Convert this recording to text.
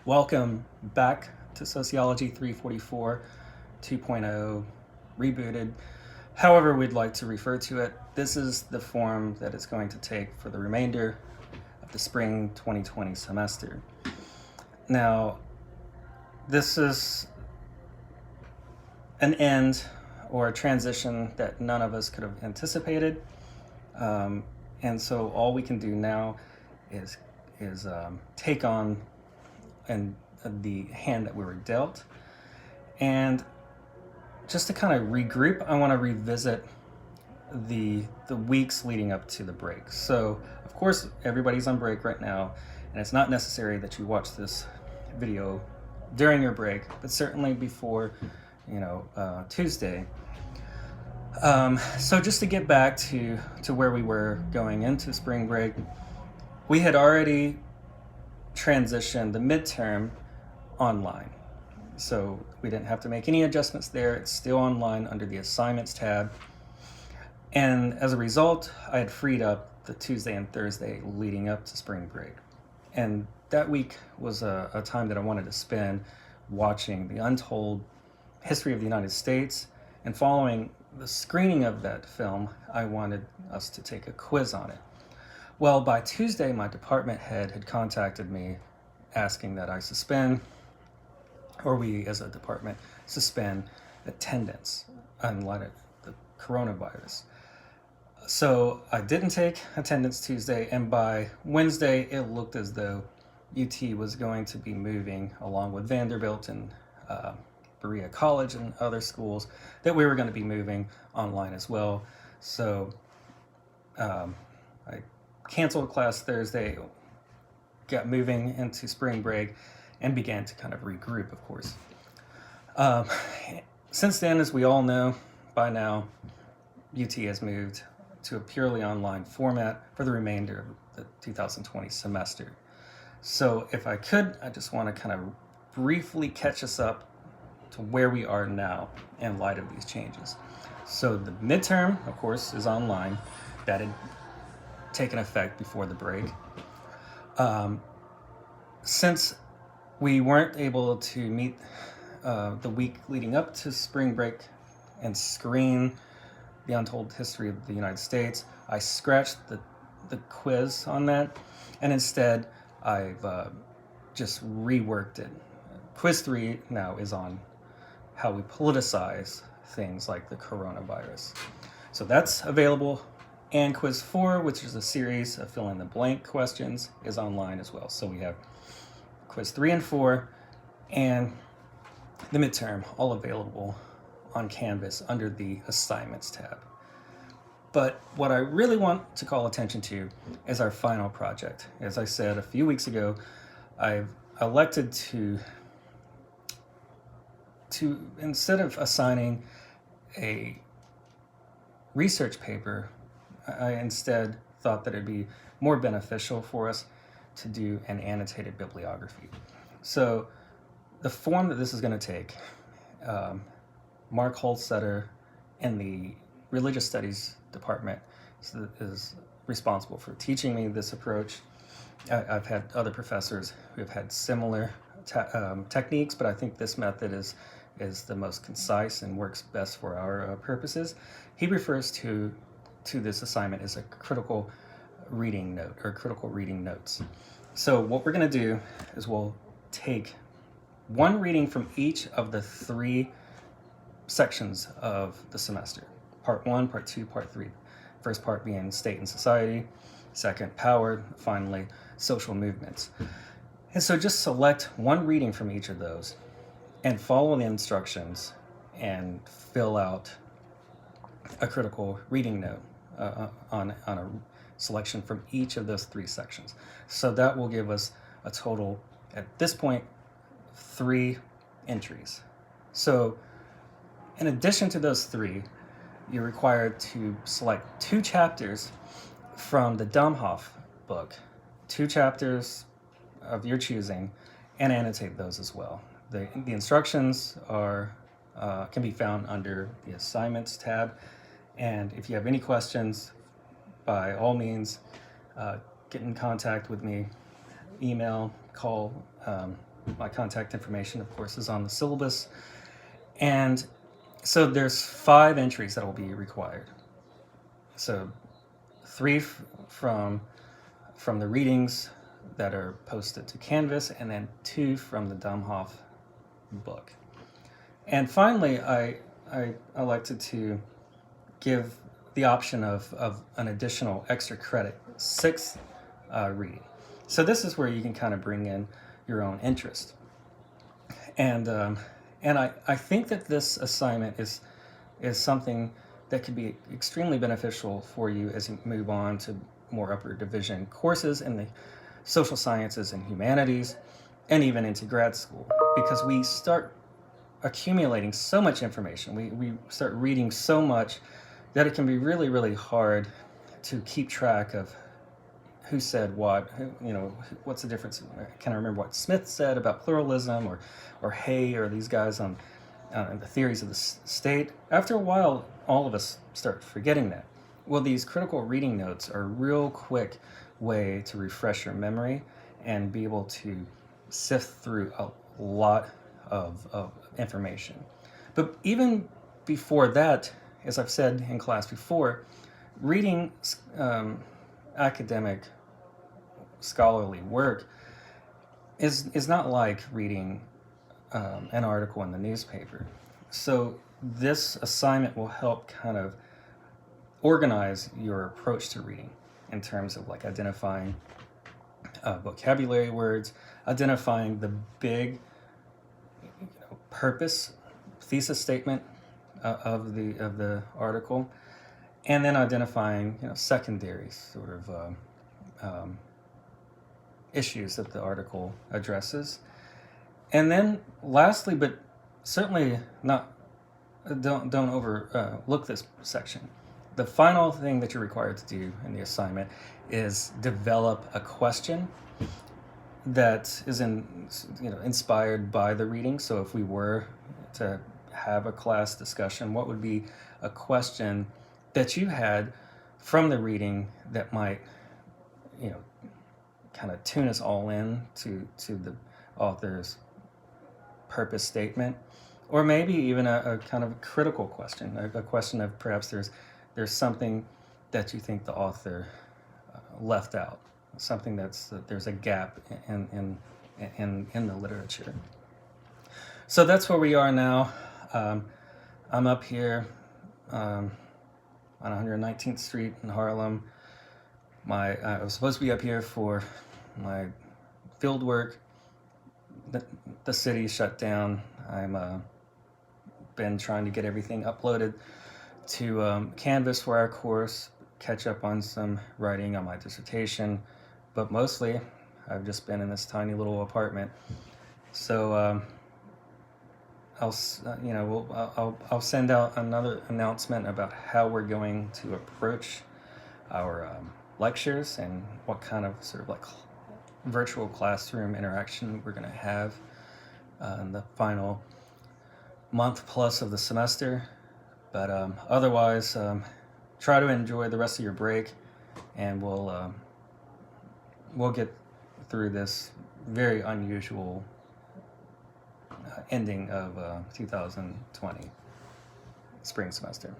Welcome back to Sociology 344 2.0 rebooted. However, we'd like to refer to it. This is the form that it's going to take for the remainder of the spring 2020 semester. Now, this is an end or a transition that none of us could have anticipated. And so all we can do now is take on and the hand that we were dealt. And just to kind of regroup, I want to revisit the weeks leading up to the break. So, of course, everybody's on break right now, and it's not necessary that you watch this video during your break, but certainly before, Tuesday. So just to get back to where we were going into spring break, we had already transitioned the midterm online. So we didn't have to make any adjustments there. It's still online under the assignments tab. And as a result, I had freed up the Tuesday and Thursday leading up to spring break. And that week was a time that I wanted to spend watching the untold history of the United States. And following the screening of that film, I wanted us to take a quiz on it. Well, by Tuesday, my department head had contacted me asking that I suspend, or we as a department suspend attendance in light of the coronavirus. So I didn't take attendance Tuesday, and by Wednesday, it looked as though UT was going to be moving along with Vanderbilt and Berea College and other schools, that we were going to be moving online as well. So I canceled class Thursday, got moving into spring break, and began to kind of regroup, of course. Since then, as we all know by now, UT has moved to a purely online format for the remainder of the 2020 semester. So if I could, I just want to kind of briefly catch us up to where we are now in light of these changes. So the midterm, of course, is online. That had taken effect before the break. Since we weren't able to meet the week leading up to spring break and screen the untold history of the United States, I scratched the quiz on that, and instead I've just reworked it. Quiz 3 now is on how we politicize things like the coronavirus. So that's available. And Quiz 4, which is a series of fill-in-the-blank questions, is online as well. So we have Quiz 3 and 4 and the midterm all available on Canvas under the Assignments tab. But what I really want to call attention to is our final project. As I said a few weeks ago, I've elected to instead of assigning a research paper, I instead thought that it'd be more beneficial for us to do an annotated bibliography. So the form that this is going to take, Mark Holstetter in the Religious Studies department is responsible for teaching me this approach. I've had other professors who have had similar techniques, but I think this method is the most concise and works best for our purposes. He refers to this assignment as a critical reading note or critical reading notes. So what we're going to do is we'll take one reading from each of the 3 sections of the semester. Part 1, Part 2, Part 3. First part being state and society, second, power, finally, social movements. And so just select one reading from each of those and follow the instructions and fill out a critical reading note on a selection from each of those 3 sections. So that will give us a total, at this point, 3 entries. So in addition to those 3, you're required to select 2 chapters from the Domhoff book, 2 chapters of your choosing, and annotate those as well. The instructions are can be found under the Assignments tab, and if you have any questions, by all means, get in contact with me, email, call, my contact information, of course, is on the syllabus. And so there's 5 entries that will be required. So 3 from the readings that are posted to Canvas, and then 2 from the Domhoff book. And finally, I elected to give the option of an additional extra credit, 6th reading. So this is where you can kind of bring in your own interest. And I think that this assignment is something that could be extremely beneficial for you as you move on to more upper division courses in the social sciences and humanities, and even into grad school, because we start accumulating so much information. We start reading so much that it can be really, really hard to keep track of who said what, what's the difference. Can I remember what Smith said about pluralism, or Hay, or these guys on the theories of the state? After a while, all of us start forgetting that. Well, these critical reading notes are a real quick way to refresh your memory and be able to sift through a lot of information. But even before that, as I've said in class before, reading academic scholarly work is not like reading an article in the newspaper. So this assignment will help kind of organize your approach to reading in terms of like identifying vocabulary words, identifying the big purpose, thesis statement of the article, and then identifying secondary sort of issues that the article addresses. And then lastly, but certainly not, don't overlook this section. The final thing that you're required to do in the assignment is develop a question that is inspired by the reading. So if we were to have a class discussion, what would be a question that you had from the reading that might kind of tune us all in to the author's purpose statement, or maybe even a kind of critical question, a question of perhaps there's something that you think the author left out, something there's a gap in the literature. So that's where we are now. I'm up here on 119th Street in Harlem. I was supposed to be up here for my field work. The city shut down. I'm been trying to get everything uploaded to Canvas for our course, catch up on some writing on my dissertation, but mostly I've just been in this tiny little apartment. So I'll send out another announcement about how we're going to approach our lectures and what kind of sort of like virtual classroom interaction we're going to have in the final month plus of the semester. But otherwise, try to enjoy the rest of your break, and we'll get through this very unusual ending of 2020 spring semester.